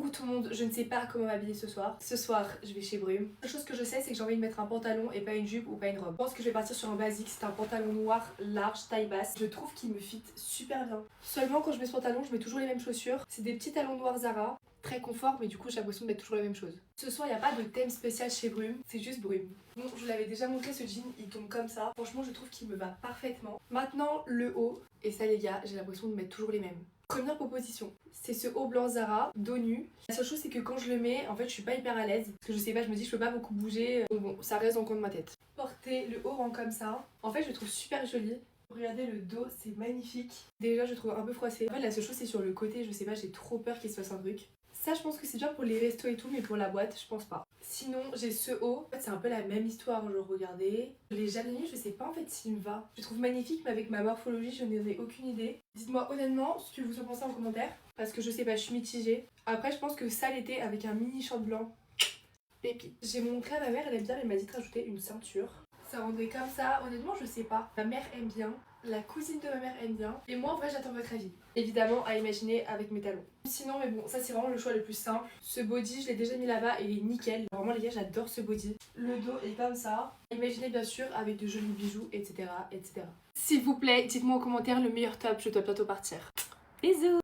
Coucou tout le monde, je ne sais pas comment m'habiller ce soir. Ce soir, je vais chez Brume. La chose que je sais, c'est que j'ai envie de mettre un pantalon et pas une jupe ou pas une robe. Je pense que je vais partir sur un basique, c'est un pantalon noir, large, taille basse. Je trouve qu'il me fit super bien. Seulement quand je mets ce pantalon, je mets toujours les mêmes chaussures. C'est des petits talons noirs Zara. Très confort, mais du coup j'ai l'impression de mettre toujours la même chose. Ce soir, il n'y a pas de thème spécial chez Brume, c'est juste Brume. Bon, je l'avais déjà montré, ce jean, il tombe comme ça. Franchement, je trouve qu'il me va parfaitement. Maintenant, le haut. Et ça les gars, j'ai l'impression de mettre toujours les mêmes. Première proposition, c'est ce haut blanc Zara, dos nu. La seule chose c'est que quand je le mets, en fait je suis pas hyper à l'aise. Parce que je sais pas, je me dis je peux pas beaucoup bouger. Donc bon, ça reste dans le coin de ma tête. Porter le haut rang comme ça, en fait je le trouve super joli. Regardez le dos, c'est magnifique. Déjà je le trouve un peu froissé. En fait la seule chose c'est sur le côté, je sais pas, j'ai trop peur qu'il se fasse un truc. Ça je pense que c'est bien pour les restos et tout, mais pour la boîte je pense pas. Sinon j'ai ce haut, en fait c'est un peu la même histoire, genre regardez. Les jaloniers je sais pas en fait s'il me va. Je le trouve magnifique mais avec ma morphologie je n'en ai aucune idée. Dites-moi honnêtement ce que vous en pensez en commentaire. Parce que je sais pas, je suis mitigée. Après je pense que ça l'été avec un mini short blanc, pépite. J'ai montré à ma mère, elle aime bien, elle m'a dit de rajouter une ceinture. Ça rendrait comme ça, honnêtement je sais pas. Ma mère aime bien, la cousine de ma mère aime bien. Et moi en vrai j'attends votre avis. Évidemment à imaginer avec mes talons. Sinon mais bon, ça c'est vraiment le choix le plus simple. Ce body je l'ai déjà mis là-bas et il est nickel. Vraiment les gars j'adore ce body. Le dos est comme ça. Imaginez bien sûr avec de jolis bijoux, etc. etc. S'il vous plaît, dites-moi en commentaire le meilleur top, je dois bientôt partir. Bisous.